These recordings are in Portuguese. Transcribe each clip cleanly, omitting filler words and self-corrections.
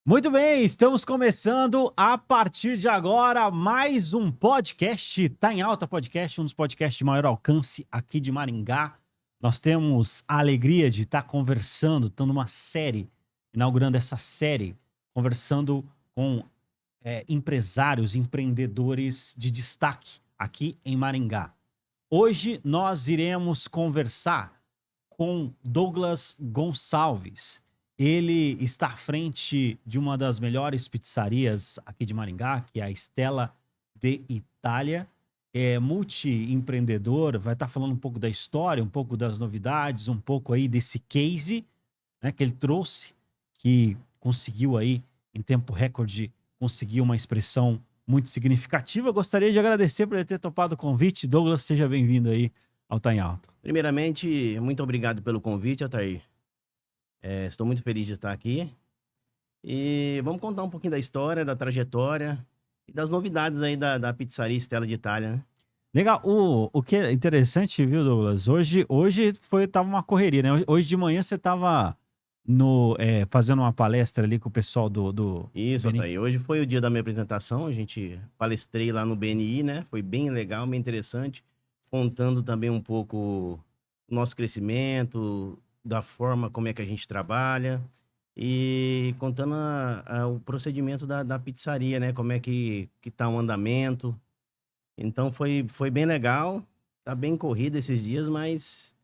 Muito bem, estamos começando a partir de agora mais um podcast, Tá em Alta Podcast, um dos podcasts de maior alcance aqui de Maringá. Nós temos a alegria de estar conversando, estamos numa série, inaugurando essa série, conversando com empresários, empreendedores de destaque aqui em Maringá. Hoje nós iremos conversar com Douglas Gonçalves. Ele está à frente de uma das melhores pizzarias aqui de Maringá, que é a Stella de Itália. É multi-empreendedor, vai estar falando um pouco da história, um pouco das novidades, um pouco aí desse case, né, que ele trouxe, que conseguiu aí, em tempo recorde, conseguir uma expressão muito significativa. Gostaria de agradecer por ele ter topado o convite. Douglas, seja bem-vindo aí ao Tá em Alta. Primeiramente, muito obrigado pelo convite, Altair. Estou muito feliz de estar aqui. E vamos contar um pouquinho da história, da trajetória e das novidades aí da pizzaria Stella de Itália, né? Legal. O que é interessante, viu, Douglas? Hoje tava uma correria, né? Hoje de manhã você tava fazendo uma palestra ali com o pessoal do Isso, BNI. Altair. Hoje foi o dia da minha apresentação. A gente palestrei lá no BNI, né? Foi bem legal, bem interessante. Contando também um pouco o nosso crescimento, da forma como é que a gente trabalha. E contando o procedimento da pizzaria, né? Como é que tá o andamento. Então foi bem legal, tá bem corrido esses dias, mas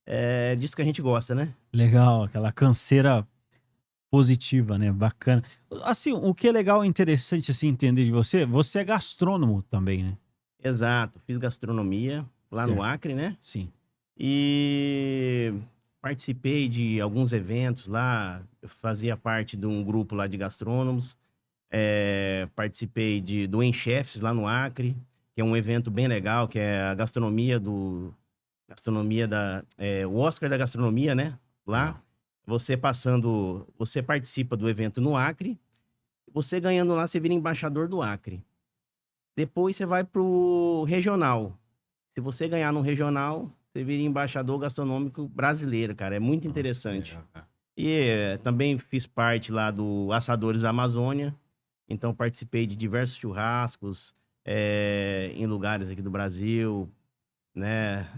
é disso que a gente gosta, né? Legal, aquela canseira positiva, né? Bacana. Assim, o que é legal e interessante assim entender de você, você é gastrônomo também, né? Exato, fiz gastronomia lá no Certo. Acre, né? Sim. E participei de alguns eventos lá, eu fazia parte de um grupo lá de gastrônomos, participei do Enchefs lá no Acre, que é um evento bem legal, que é a gastronomia o Oscar da gastronomia, né? Lá, Legal. você participa do evento no Acre, você ganhando lá, você vira embaixador do Acre. Depois você vai pro regional. Se você ganhar no regional, você vira embaixador gastronômico brasileiro, cara. É muito Nossa, que interessante. legal, cara. E também fiz parte lá do Assadores da Amazônia. Então participei de diversos churrascos em lugares aqui do Brasil, né?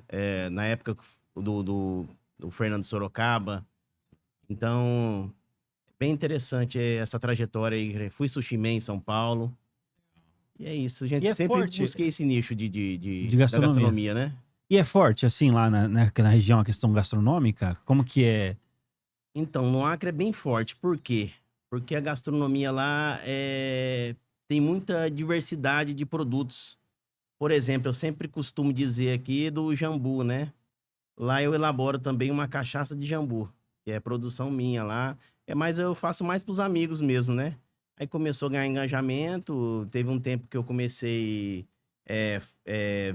Na época do Fernando Sorocaba. Então, bem interessante essa trajetória aí. Fui sushi man em São Paulo. E é isso, E gente. é Sempre forte busquei esse nicho de da gastronomia. gastronomia, né? E é forte assim lá na região a questão gastronômica? Como que é? Então, no Acre é bem forte. Por quê? Porque a gastronomia lá tem muita diversidade de produtos. Por exemplo, eu sempre costumo dizer aqui do jambu, né? Lá eu elaboro também uma cachaça de jambu, que é produção minha lá. Mas eu faço mais para os amigos mesmo, né? Aí começou a ganhar engajamento. Teve um tempo que eu comecei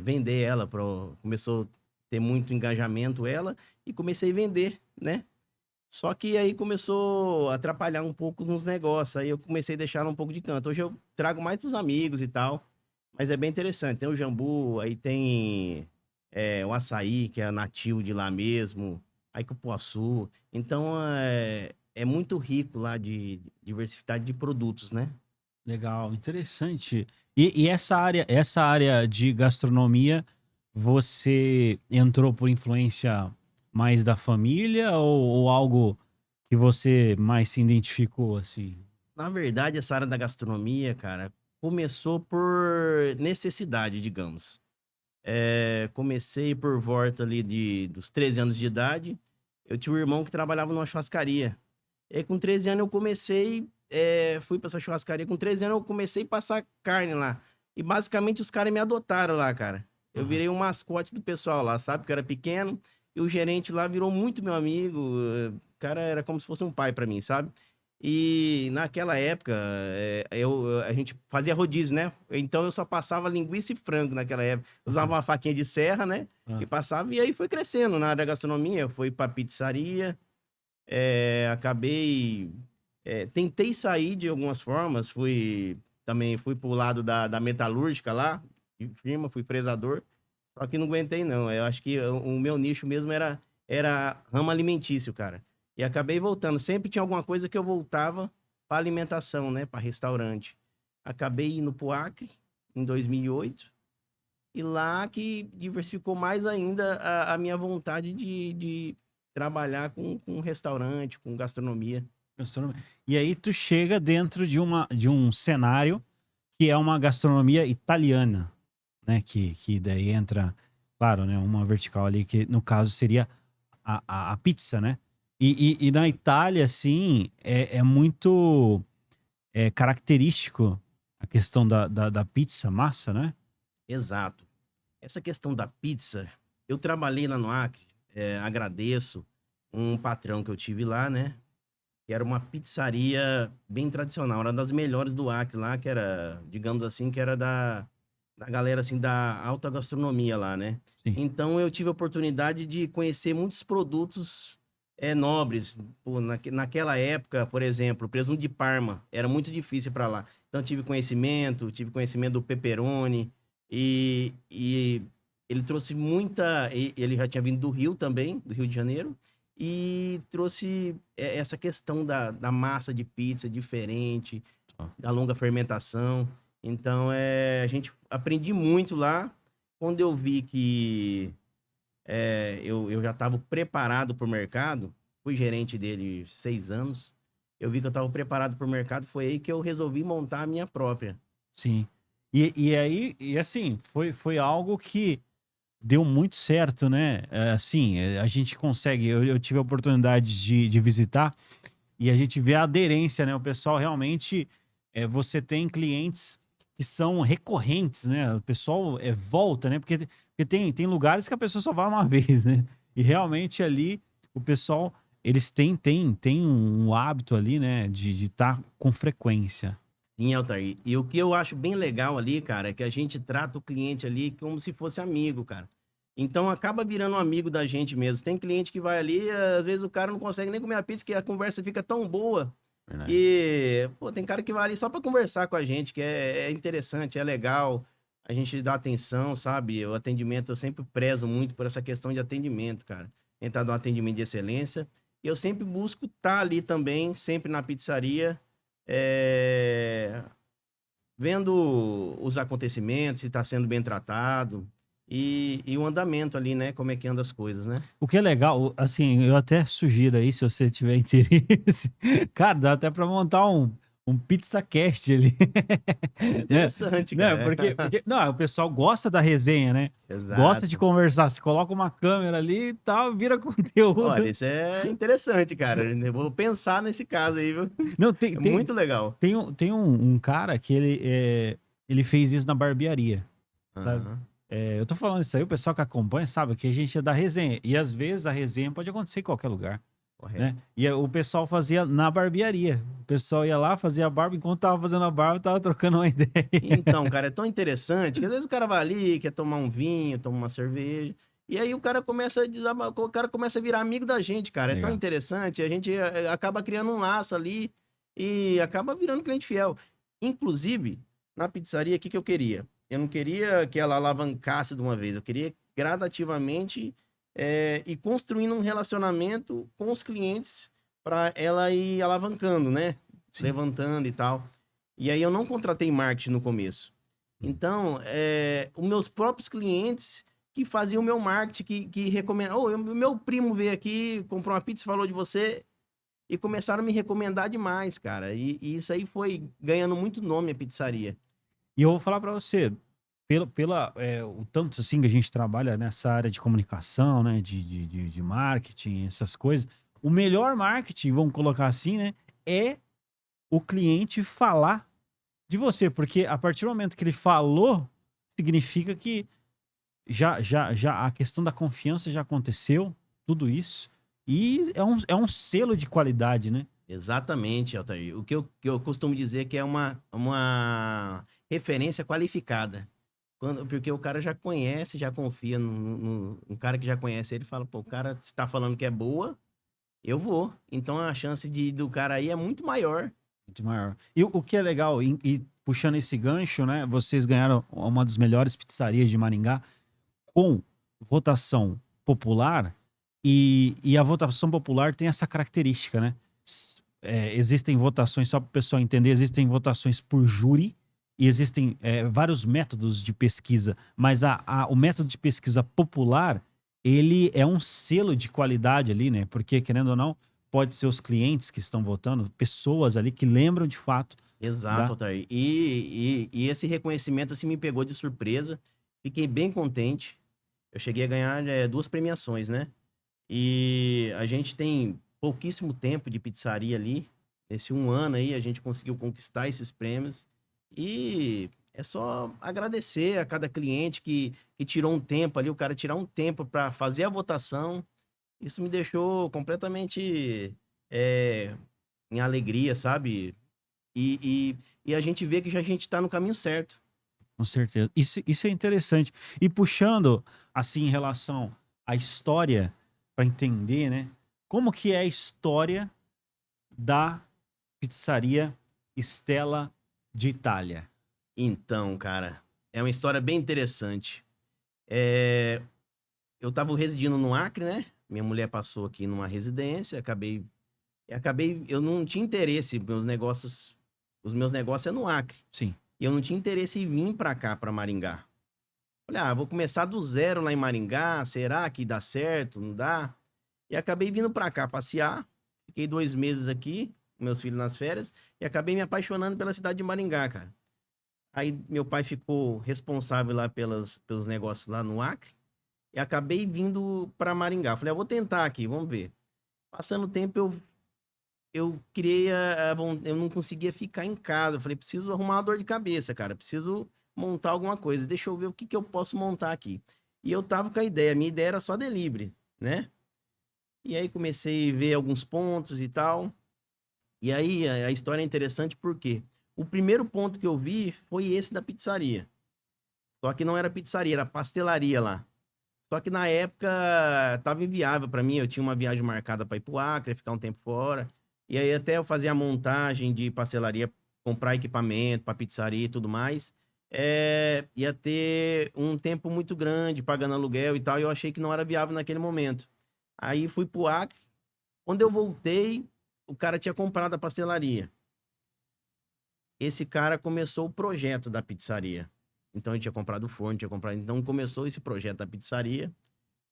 vender ela, começou a ter muito engajamento ela, e comecei a vender, né? Só que aí começou a atrapalhar um pouco nos negócios, aí eu comecei a deixar ela um pouco de canto. Hoje eu trago mais pros amigos e tal, mas é bem interessante. Tem o jambu, aí tem o açaí, que é nativo de lá mesmo, aí cupuaçu. Então é muito rico lá de diversidade de produtos, né? Legal, interessante. E essa área de gastronomia, você entrou por influência mais da família ou algo que você mais se identificou assim? Na verdade, essa área da gastronomia, cara, começou por necessidade, digamos. Comecei por volta ali dos 13 anos de idade. Eu tinha um irmão que trabalhava numa churrascaria. E aí, com 13 anos eu comecei, fui pra essa churrascaria. Com 13 anos eu comecei a passar carne lá. E basicamente os caras me adotaram lá, cara. Eu Aham. virei um mascote do pessoal lá, sabe? Que eu era pequeno. E o gerente lá virou muito meu amigo. O cara era como se fosse um pai pra mim, sabe? E naquela época, a gente fazia rodízio, né? Então eu só passava linguiça e frango naquela época. Usava uma faquinha de serra, né? E Ah, passava, e aí foi crescendo na área da gastronomia. Fui pra pizzaria, acabei. Tentei sair de algumas formas, também fui pro lado da metalúrgica lá, de firma, fui fresador. Só que não aguentei, não. Eu acho que o meu nicho mesmo era ramo alimentício, cara. E acabei voltando. Sempre tinha alguma coisa que eu voltava para alimentação, né? Para restaurante. Acabei indo pro Acre em 2008 e lá que diversificou mais ainda a minha vontade de trabalhar com restaurante, com gastronomia. Gastronomia. E aí tu chega dentro de um cenário que é uma gastronomia italiana, né? Que daí entra, claro, né? Uma vertical ali que no caso seria a pizza, né? E na Itália, assim, é muito característico a questão da pizza, massa, né? Exato. Essa questão da pizza, eu trabalhei lá no Acre, agradeço um patrão que eu tive lá, né? Que era uma pizzaria bem tradicional, era das melhores do Acre lá, que era, digamos assim, que era da galera, assim, da alta gastronomia lá, né? Sim. Então, eu tive a oportunidade de conhecer muitos produtos nobres. Pô, naquela época, por exemplo, o presunto de Parma era muito difícil para lá. Então, tive conhecimento do pepperoni e ele trouxe muita... Ele já tinha vindo do Rio também, do Rio de Janeiro, e trouxe essa questão da massa de pizza diferente, Tá. da longa fermentação. Então, a gente aprendi muito lá. Quando eu vi que eu já estava preparado para o mercado, fui gerente dele 6 anos, eu vi que eu estava preparado para o mercado, foi aí que eu resolvi montar a minha própria. Sim. E aí, e assim, foi algo que deu muito certo, né? Assim, a gente consegue. Eu tive a oportunidade de visitar e a gente vê a aderência, né? O pessoal realmente. Você tem clientes que são recorrentes, né? O pessoal volta, né? Porque tem lugares que a pessoa só vai uma vez, né? E realmente ali o pessoal. Eles têm um hábito ali, né? De estar com frequência. Em Altair. E o que eu acho bem legal ali, cara, é que a gente trata o cliente ali como se fosse amigo, cara. Então acaba virando um amigo da gente mesmo. Tem cliente que vai ali, às vezes o cara não consegue nem comer a pizza, que a conversa fica tão boa. Verdade. E, pô, tem cara que vai ali só pra conversar com a gente, que é interessante, é legal. A gente dá atenção, sabe? O atendimento, eu sempre prezo muito por essa questão de atendimento, cara. Tentar dar um atendimento de excelência. E eu sempre busco estar ali também, sempre na pizzaria, é, vendo os acontecimentos, se está sendo bem tratado e o andamento ali, né? Como é que anda as coisas, né? O que é legal, assim, eu até sugiro aí, se você tiver interesse, cara, dá até pra montar um PizzaCast ali, né? Interessante, Né? cara. Porque, não, o pessoal gosta da resenha, né? Gosta de Exato. conversar. Você coloca uma câmera ali e tal, vira conteúdo. Olha, isso é interessante, cara. Eu vou pensar nesse caso aí, viu? Não, É muito legal. tem um cara que ele fez isso na barbearia, sabe? Aham, Eu tô falando isso aí, o pessoal que acompanha sabe que a gente é da resenha. E às vezes a resenha pode acontecer em qualquer lugar, né? correto. E o pessoal fazia na barbearia. O pessoal ia lá, fazia a barba, enquanto tava fazendo a barba, tava trocando uma ideia. Então, cara, é tão interessante que às vezes o cara vai ali, quer tomar um vinho, toma uma cerveja, e aí o cara começa o cara começa a virar amigo da gente, cara. É tão Legal. interessante, a gente acaba criando um laço ali e acaba virando cliente fiel. Inclusive, na pizzaria, o que que eu queria? Eu não queria que ela alavancasse de uma vez, eu queria gradativamente ir construindo um relacionamento com os clientes para ela ir alavancando, né? Sim. Levantando e tal. E aí eu não contratei marketing no começo. Hum. Então, os meus próprios clientes que faziam o meu marketing, que recomendam. O meu primo veio aqui, comprou uma pizza, falou de você, e começaram a me recomendar demais, cara. E isso aí foi ganhando muito nome a pizzaria. E eu vou falar pra você, o tanto assim que a gente trabalha nessa área de comunicação, né? De marketing, essas coisas. O melhor marketing, vamos colocar assim, né? É o cliente falar de você. Porque a partir do momento que ele falou, significa que já a questão da confiança já aconteceu, tudo isso. E é um selo de qualidade, né? Exatamente, Altair. O que eu costumo dizer que é uma referência qualificada. Porque o cara já conhece, já confia no cara que já conhece ele, fala, pô, o cara está falando que é boa, eu vou. Então a chance do cara aí é muito maior. Muito maior. E o que é legal, e puxando esse gancho, né? Vocês ganharam uma das melhores pizzarias de Maringá com votação popular, e a votação popular tem essa característica, né? existem votações, só para o pessoal entender, existem votações por júri e existem vários métodos de pesquisa, mas o método de pesquisa popular, ele é um selo de qualidade ali, né? Porque, querendo ou não, pode ser os clientes que estão votando, pessoas ali que lembram de fato Exato, da... Altair. E esse reconhecimento assim me pegou de surpresa. Fiquei bem contente. Eu cheguei a ganhar 2 premiações, né? E a gente tem pouquíssimo tempo de pizzaria ali. Nesse 1 ano aí, a gente conseguiu conquistar esses prêmios. E é só agradecer a cada cliente que tirou um tempo ali, o cara tirar um tempo para fazer a votação. Isso me deixou completamente em alegria, sabe? E a gente vê que já a gente tá no caminho certo. Com certeza. Isso é interessante. E puxando, assim, em relação à história, para entender, né? Como que é a história da pizzaria Stella de Itália? Então, cara, é uma história bem interessante. É, eu tava residindo no Acre, né? Minha mulher passou aqui numa residência, eu não tinha interesse, os meus negócios é no Acre. Sim. E eu não tinha interesse em vir pra cá, pra Maringá. Falei, vou começar do zero lá em Maringá, será que dá certo? Não dá? E acabei vindo pra cá passear, fiquei 2 meses aqui, com meus filhos nas férias, e acabei me apaixonando pela cidade de Maringá, cara. Aí meu pai ficou responsável lá pelos negócios lá no Acre, e acabei vindo pra Maringá. Falei, vou tentar aqui, vamos ver. Passando o tempo, eu criei eu não conseguia ficar em casa. Eu falei, preciso arrumar uma dor de cabeça, cara. Preciso montar alguma coisa. Deixa eu ver o que eu posso montar aqui. E eu tava com a ideia. A minha ideia era só delivery, né? E aí comecei a ver alguns pontos e tal. E aí a história é interessante porque o primeiro ponto que eu vi foi esse da pizzaria. Só que não era pizzaria, era pastelaria lá. Só que na época tava inviável pra mim. Eu tinha uma viagem marcada pra ir pro Acre, ficar um tempo fora. E aí até eu fazer a montagem de pastelaria, comprar equipamento pra pizzaria e tudo mais, ia ter um tempo muito grande pagando aluguel e tal. E eu achei que não era viável naquele momento. Aí fui pro Acre. Quando eu voltei, o cara tinha comprado a pastelaria. Esse cara começou o projeto da pizzaria. Então ele tinha comprado o forno, tinha comprado. Então começou esse projeto da pizzaria.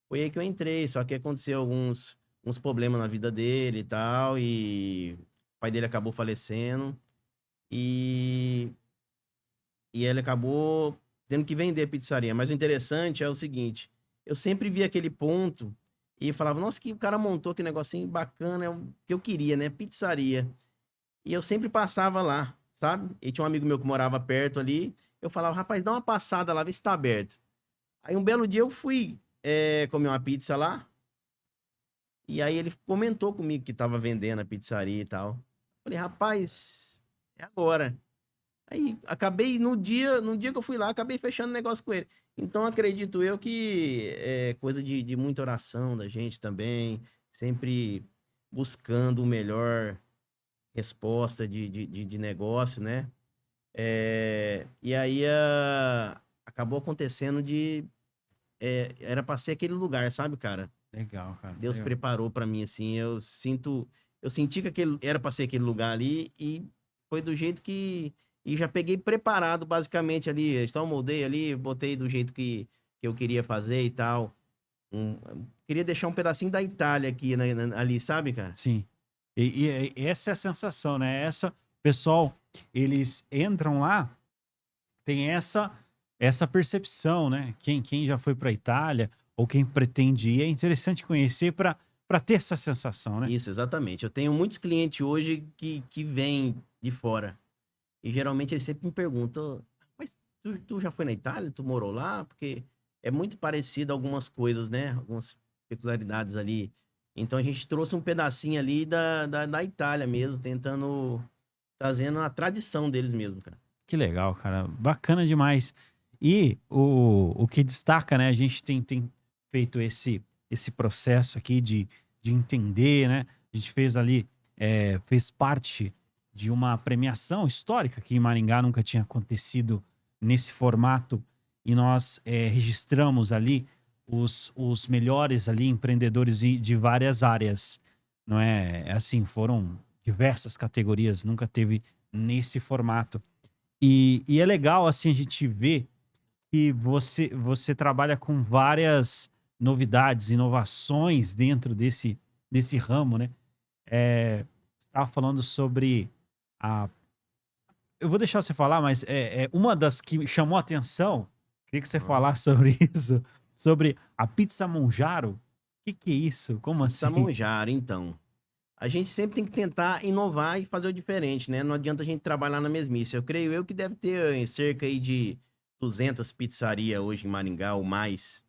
Foi aí que eu entrei, só que aconteceu uns problemas na vida dele e tal, e o pai dele acabou falecendo, e, e ele acabou tendo que vender a pizzaria. Mas o interessante é o seguinte, eu sempre via aquele ponto e falava, nossa, que o cara montou que negocinho bacana, é o que eu queria, né? Pizzaria. E eu sempre passava lá, sabe? E tinha um amigo meu que morava perto ali, eu falava, rapaz, dá uma passada lá, vê se tá aberto. Aí um belo dia eu fui comer uma pizza lá, e aí ele comentou comigo que tava vendendo a pizzaria e tal. Falei, rapaz, é agora. Aí acabei, no dia que eu fui lá, acabei fechando negócio com ele. Então acredito eu que é coisa de muita oração da gente também, sempre buscando o melhor resposta de negócio, né? E aí acabou acontecendo era pra ser aquele lugar, sabe, cara? Legal, cara. Deus Legal. preparou pra mim, assim, eu senti que aquele era pra ser aquele lugar ali e foi do jeito e já peguei preparado basicamente ali, só moldei ali, botei do jeito que eu queria fazer e tal. Queria deixar um pedacinho da Itália aqui, ali, sabe, cara? Sim. E essa é a sensação, né? Pessoal, eles entram lá, tem essa percepção, né? Quem já foi para a Itália ou quem pretende ir, é interessante conhecer para ter essa sensação, né? Isso, exatamente. Eu tenho muitos clientes hoje que vêm de fora. E geralmente eles sempre me perguntam, mas tu já foi na Itália? Tu morou lá? Porque é muito parecido algumas coisas, né? Algumas peculiaridades ali. Então a gente trouxe um pedacinho ali da Itália mesmo, tentando, trazendo a tradição deles mesmo, cara. Que legal, cara. Bacana demais. E o que destaca, né? A gente tem feito esse processo aqui de entender, né? A gente fez ali, fez parte de uma premiação histórica que em Maringá nunca tinha acontecido nesse formato. E nós registramos ali os melhores ali empreendedores de várias áreas. Não é? Assim, foram diversas categorias, nunca teve nesse formato. E é legal, assim, a gente ver que você trabalha com várias novidades, inovações dentro desse ramo, né? Você estava falando sobre a... Eu vou deixar você falar, mas uma das que me chamou a atenção, queria que você falasse sobre isso, sobre a pizza Monjaro. O que é isso? Como Pizza assim? Monjaro, então. A gente sempre tem que tentar inovar e fazer o diferente, né? Não adianta a gente trabalhar na mesmice. Eu creio eu que deve ter cerca aí de 200 pizzarias hoje em Maringá ou mais.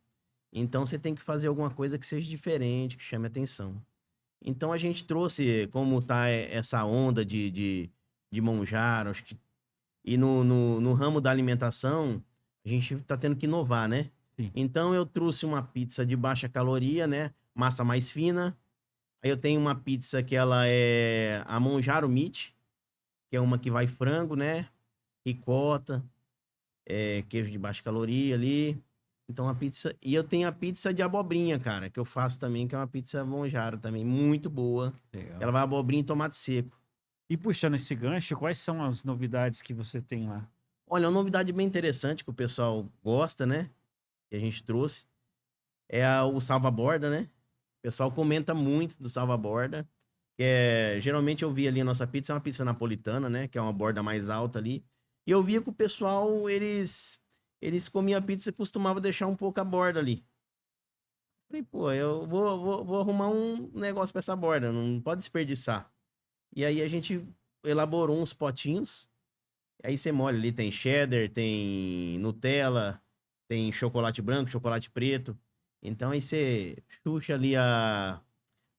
Então você tem que fazer alguma coisa que seja diferente, que chame atenção. Então a gente trouxe, como tá essa onda de Monjaro, acho que, e no ramo da alimentação, a gente tá tendo que inovar, né? Sim. Então eu trouxe uma pizza de baixa caloria, né? Massa mais fina. Aí eu tenho uma pizza que ela é a Monjaro Meat, que é uma que vai frango, né? Ricota, queijo de baixa caloria ali. Então a pizza. E eu tenho a pizza de abobrinha, cara, que eu faço também, que é uma pizza Monjaro também, muito boa. Legal. Ela vai abobrinha e tomate seco. E puxando esse gancho, quais são as novidades que você tem lá? Olha, uma novidade bem interessante que o pessoal gosta, né? Que a gente trouxe. O salva-borda, né? O pessoal comenta muito do salva-borda. Geralmente eu vi ali a nossa pizza, é uma pizza napolitana, né? Que é uma borda mais alta ali. E eu via que o pessoal, eles comiam a pizza e costumavam deixar um pouco a borda ali. Falei, pô, eu vou arrumar um negócio pra essa borda, não pode desperdiçar. E aí a gente elaborou uns potinhos. Aí você molha ali, tem cheddar, tem Nutella, tem chocolate branco, chocolate preto. Então aí você chucha ali a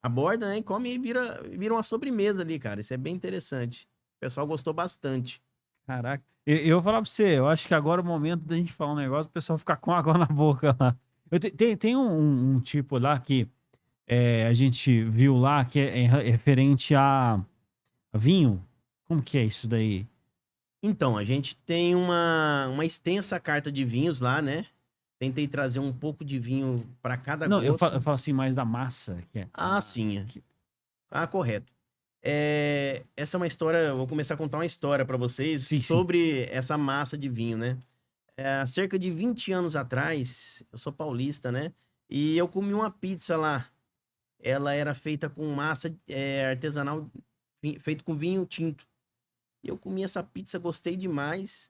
borda, né? E come e vira uma sobremesa ali, cara. Isso é bem interessante. O pessoal gostou bastante. Caraca. Eu vou falar pra você, eu acho que agora é o momento da gente falar um negócio, o pessoal ficar com água na boca lá. Tem um tipo lá que a gente viu lá que é referente a vinho. Como que é isso daí? Então, a gente tem uma extensa carta de vinhos lá, né? Tentei trazer um pouco de vinho para cada Não, eu gosto. falo assim mais da massa. Que é. Ah, sim. Correto. Essa é uma história, eu vou começar a contar uma história para vocês Sim, sim. sobre essa massa de vinho, né? Há cerca de 20 anos atrás, eu sou paulista, né? E eu comi uma pizza lá. Ela era feita com massa artesanal, feito com vinho tinto. E eu comi essa pizza, gostei demais.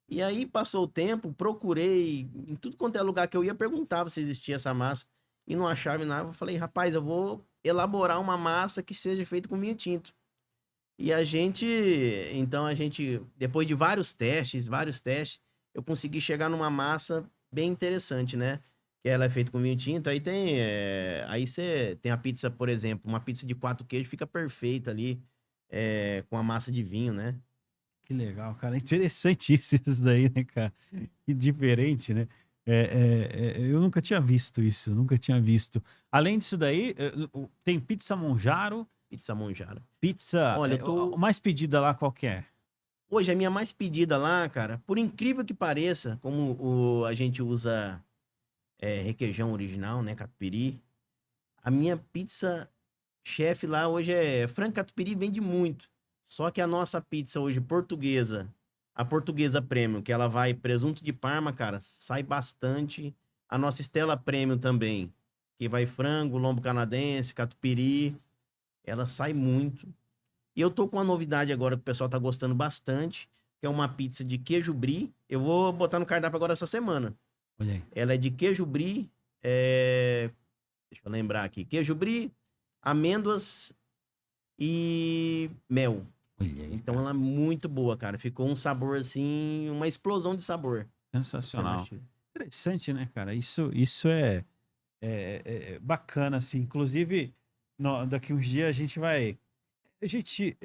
E aí passou o tempo, procurei em tudo quanto é lugar que eu ia, perguntava se existia essa massa e não achava nada. Eu falei, rapaz, eu vou elaborar uma massa que seja feita com vinho tinto. E então a gente, depois de vários testes, eu consegui chegar numa massa bem interessante, né? Que ela é feita com vinho tinto. Aí você tem a pizza, por exemplo, uma pizza de 4 queijos fica perfeita ali, com a massa de vinho, né? Que legal, cara. Interessantíssimo isso daí, né, cara? Que diferente, né? Eu nunca tinha visto isso, nunca tinha visto. Além disso daí, tem pizza Monjaro, Pizza Monjaro. pizza. Olha, O mais pedida lá qual que é? Hoje a minha mais pedida lá, cara, por incrível que pareça, como a gente usa requeijão original, né, catupiry, a minha pizza chefe lá hoje é frango catupiry, vende muito. Só que a nossa pizza hoje portuguesa, a portuguesa premium, que ela vai presunto de Parma, cara, sai bastante. A nossa Stella Premium também, que vai frango, lombo canadense, catupiry, ela sai muito. E eu tô com uma novidade agora que o pessoal tá gostando bastante, que é uma pizza de queijo brie. Eu vou botar no cardápio agora essa semana. Olha aí. Ela é de queijo brie, deixa eu lembrar aqui, queijo brie, amêndoas e mel. Olha aí, Então cara. ela é muito boa, cara. Ficou um sabor assim, uma explosão de sabor. Sensacional. Você Interessante, né, cara? Isso é bacana, assim. Inclusive, daqui uns dias a gente vai. A gente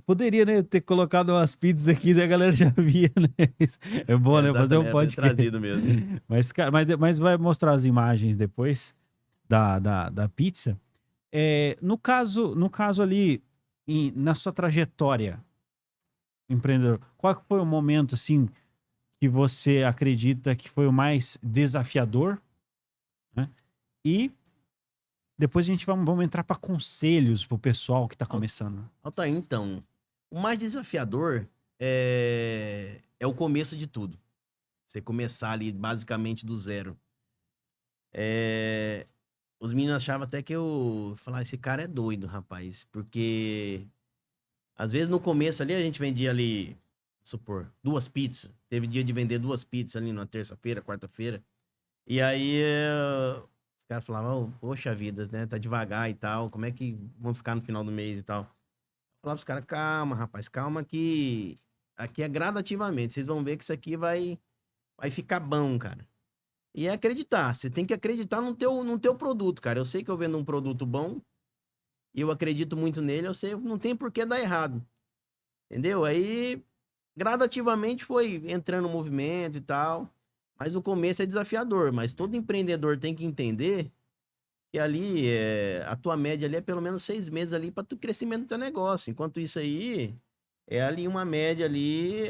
poderia, né, ter colocado umas pizzas aqui, da galera já via, né? É bom, né? Fazer um Exatamente, até podcast. trazido mesmo. Mas, cara, mas vai mostrar as imagens depois da pizza. No caso ali, na sua trajetória, empreendedor, qual que foi o momento, assim, que você acredita que foi o mais desafiador, né? E depois a gente vamos entrar para conselhos pro pessoal que tá começando. Altair, então, o mais desafiador é o começo de tudo. Você começar ali basicamente do zero. Os meninos achavam até que eu falava, esse cara é doido, rapaz, porque às vezes no começo ali a gente vendia ali, supor, 2 pizzas. Teve dia de vender 2 pizzas ali na terça-feira, quarta-feira. E aí os caras falavam, "Ô, poxa vida, né? Tá devagar e tal. Como é que vão ficar no final do mês e tal?" Eu falava pros caras, calma, rapaz, calma que aqui é gradativamente. Vocês vão ver que isso aqui vai ficar bom, cara. E é acreditar. Você tem que acreditar no teu produto, cara. Eu sei que eu vendo um produto bom e eu acredito muito nele. Eu sei, não tem por que dar errado. Entendeu? Aí, gradativamente foi entrando no movimento e tal. Mas o começo é desafiador. Mas todo empreendedor tem que entender que ali, a tua média ali é pelo menos 6 meses ali para o crescimento do teu negócio. Enquanto isso aí, é ali uma média ali,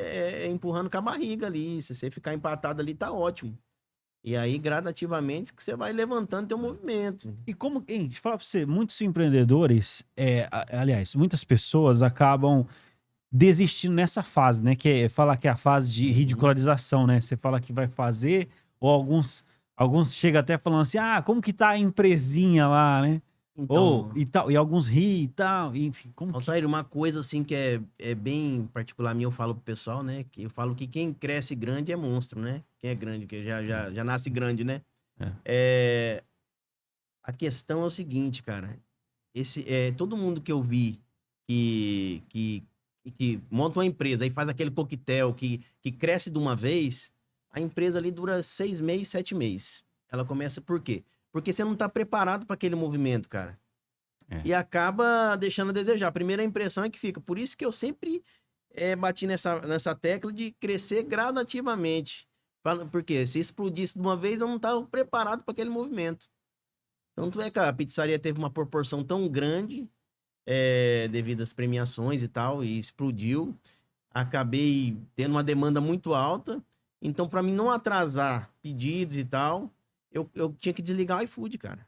empurrando com a barriga ali. Se você ficar empatado ali, tá ótimo. E aí, gradativamente, que você vai levantando teu movimento. E como, hein, deixa eu falar pra você, muitos empreendedores, aliás, muitas pessoas acabam desistindo nessa fase, né? Que é falar que é a fase de Uhum. ridicularização, né? Você fala que vai fazer, ou alguns chegam até falando assim, ah, como que tá a empresinha lá, né? Ou Então, e tal, e alguns riem e tal, enfim, como que. Altair, uma coisa assim que é bem particular minha, eu falo pro pessoal, né? Que eu falo que quem cresce grande é monstro, né? Quem é grande, que já nasce grande, né? É, É, a questão é o seguinte, cara. Todo mundo que eu vi que, que, que monta uma empresa e faz aquele coquetel que cresce de uma vez, a empresa ali dura 6 meses, 7 meses. Ela começa por quê? Porque você não tá preparado para aquele movimento, cara. é. E acaba deixando a desejar. A primeira impressão é que fica. Por isso que eu sempre bati nessa tecla de crescer gradativamente. Porque se explodisse de uma vez, eu não estava preparado para aquele movimento. Tanto é que a pizzaria teve uma proporção tão grande, devido às premiações e tal, e explodiu. Acabei tendo uma demanda muito alta. Então, para mim não atrasar pedidos e tal, eu tinha que desligar o iFood, cara.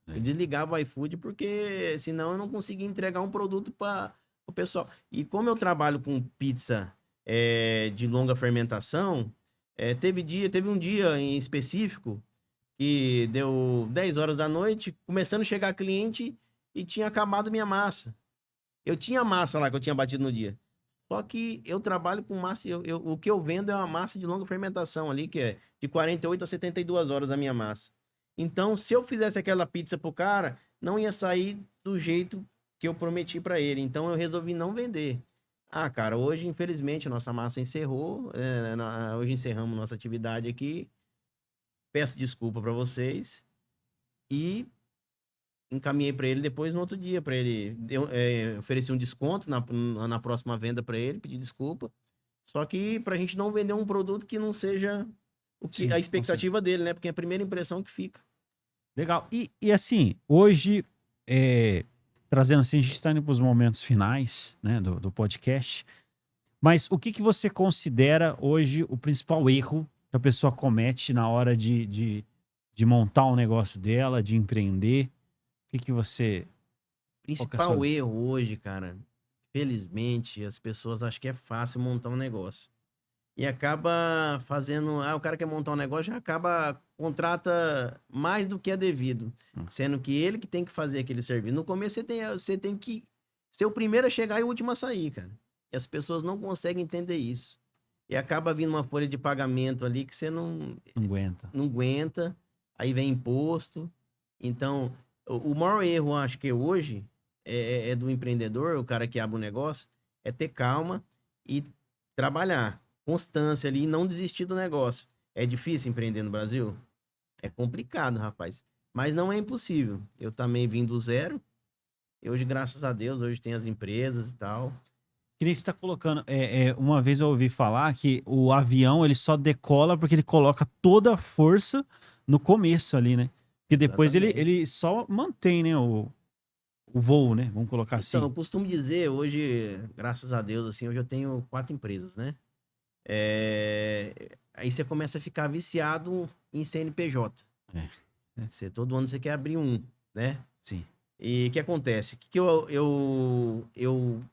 Eu É. desligava o iFood porque senão eu não conseguia entregar um produto para o pessoal. E como eu trabalho com pizza de longa fermentação, teve um dia em específico que deu 10 horas da noite, começando a chegar cliente e tinha acabado minha massa. Eu tinha massa lá que eu tinha batido no dia. Só que eu trabalho com massa, o que eu vendo é uma massa de longa fermentação ali, que é de 48 a 72 horas a minha massa. Então, se eu fizesse aquela pizza pro cara, não ia sair do jeito que eu prometi para ele. Então, eu resolvi não vender. Ah, cara, hoje, infelizmente, a nossa massa encerrou. Hoje encerramos nossa atividade aqui. Peço desculpa para vocês. E encaminhei para ele depois no outro dia para ele ofereci um desconto na próxima venda para ele, pedi desculpa. Só que pra gente não vender um produto que não seja Sim, a com certeza. expectativa dele, né? Porque é a primeira impressão que fica. Legal. E assim, hoje, trazendo assim, a gente está indo para os momentos finais, né, do podcast. Mas o que você considera hoje o principal erro que a pessoa comete na hora de montar um negócio dela, de empreender? O que você. Qual que é a sua Principal visão? erro hoje, cara, felizmente, as pessoas acham que é fácil montar um negócio. E acaba fazendo. Ah, o cara quer montar um negócio, já acaba, contrata mais do que é devido. Sendo que ele que tem que fazer aquele serviço. No começo você tem que ser o primeiro a chegar e o último a sair, cara. E as pessoas não conseguem entender isso. E acaba vindo uma folha de pagamento ali que você não, Não aguenta. não aguenta. Aí vem imposto. Então, o maior erro, acho que hoje, é do empreendedor, o cara que abre um negócio, é ter calma e trabalhar. Constância ali e não desistir do negócio. É difícil empreender no Brasil? É complicado, rapaz. Mas não é impossível. Eu também vim do zero. E hoje, graças a Deus, hoje tem as empresas e tal. Que nem você está colocando. Uma vez eu ouvi falar que o avião ele só decola porque ele coloca toda a força no começo ali, né? Porque depois ele, Exatamente. ele só mantém, né, o voo, né? Vamos colocar Então, assim. eu costumo dizer, hoje, graças a Deus, assim, hoje eu tenho 4 empresas, né? Aí você começa a ficar viciado em CNPJ. É. Todo ano você quer abrir um, né? Sim. E o que acontece? O que eu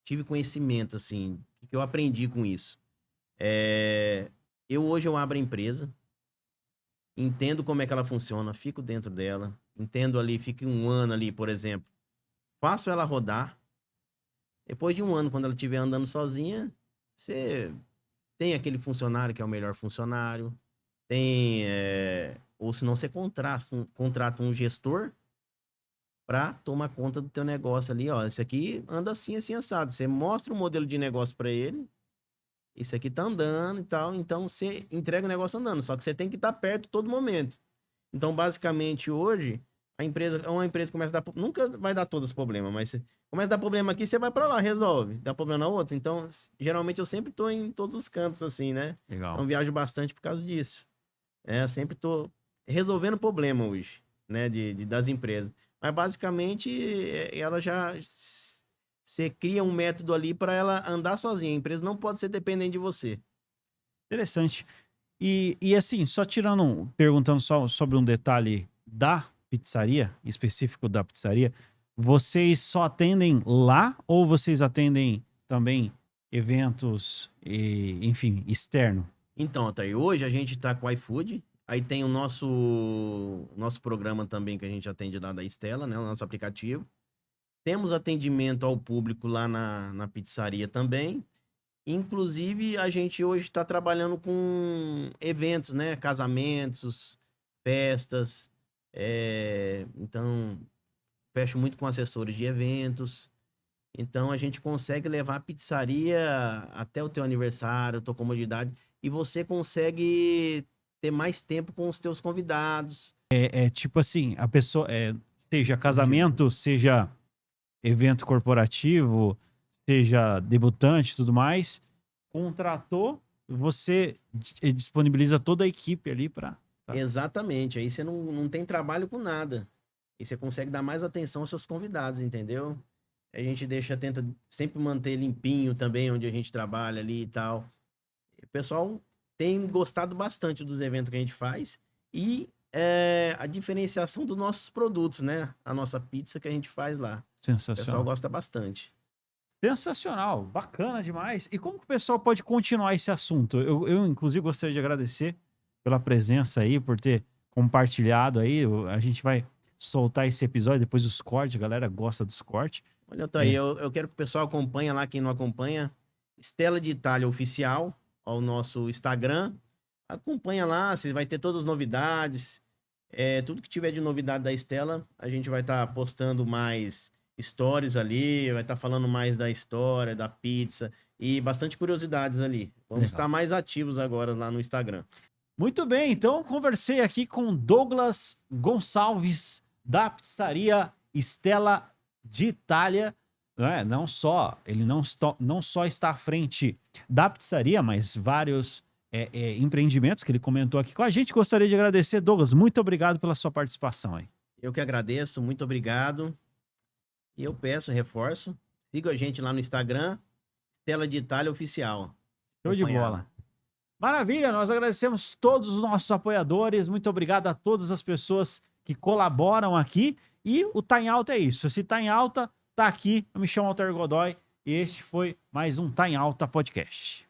tive conhecimento, assim, o que eu aprendi com isso? Hoje eu abro a empresa, entendo como é que ela funciona, fico dentro dela, entendo ali, fico um ano ali, por exemplo, faço ela rodar. Depois de um ano, quando ela estiver andando sozinha, você tem aquele funcionário que é o melhor funcionário, ou senão você contrata um gestor para tomar conta do teu negócio ali, ó. Esse aqui anda assim, assim, assado. Você mostra um modelo de negócio para ele, esse aqui tá andando e tal, então você entrega o negócio andando, só que você tem que estar perto todo momento. Então, basicamente, hoje, uma empresa começa a dar, nunca vai dar todos os problemas, mas você começa a dar problema aqui, você vai para lá, resolve. Dá problema na outra. Então, geralmente eu sempre tô em todos os cantos, assim, né? Legal. Então, viajo bastante por causa disso. Eu sempre tô resolvendo problema hoje, né, das empresas. Mas, basicamente, ela já... Você cria um método ali para ela andar sozinha. A empresa não pode ser dependente de você. Interessante. E assim, só perguntando só sobre um detalhe da pizzaria, específico da pizzaria, vocês só atendem lá ou vocês atendem também eventos, enfim, externo? Então, Atay, hoje a gente tá com o iFood, aí tem o nosso programa também que a gente atende lá da Stella, né, o nosso aplicativo. Temos atendimento ao público lá na pizzaria também. Inclusive, a gente hoje está trabalhando com eventos, né? Casamentos, festas. Então, fecho muito com assessores de eventos. Então, a gente consegue levar a pizzaria até o teu aniversário, tua comodidade. E você consegue ter mais tempo com os teus convidados. É tipo assim, a pessoa, seja casamento, seja evento corporativo, seja debutante e tudo mais, contratou, você disponibiliza toda a equipe ali para... Exatamente. Aí você não tem trabalho com nada. E você consegue dar mais atenção aos seus convidados, entendeu? A gente tenta sempre manter limpinho também onde a gente trabalha ali e tal. O pessoal tem gostado bastante dos eventos que a gente faz e a diferenciação dos nossos produtos, né? A nossa pizza que a gente faz lá. O pessoal Sensacional. gosta bastante. Sensacional, bacana demais. E como que o pessoal pode continuar esse assunto? Inclusive, gostaria de agradecer pela presença aí, por ter compartilhado aí. A gente vai soltar esse episódio depois dos cortes, a galera gosta dos cortes. Olha, Thaí, eu quero que o pessoal acompanhe lá, quem não acompanha, Stella de Itália Oficial, ao nosso Instagram. Acompanha lá, você vai ter todas as novidades. Tudo que tiver de novidade da Stella, a gente vai estar postando mais stories ali, vai estar falando mais da história, da pizza e bastante curiosidades ali. Vamos Legal. estar mais ativos agora lá no Instagram. Muito bem, então conversei aqui com Douglas Gonçalves, da pizzaria Stella de Itália. Ele não só está à frente da pizzaria, mas vários empreendimentos que ele comentou aqui com a gente. Gostaria de agradecer, Douglas. Muito obrigado pela sua participação aí. Eu que agradeço, muito obrigado. E eu reforço, siga a gente lá no Instagram, Stella de Itália Oficial. Show de bola. Maravilha, nós agradecemos todos os nossos apoiadores. Muito obrigado a todas as pessoas que colaboram aqui. E o Tá em Alta é isso. Se tá em alta, tá aqui. Eu me chamo Walter Godoy e este foi mais um Tá em Alta Podcast.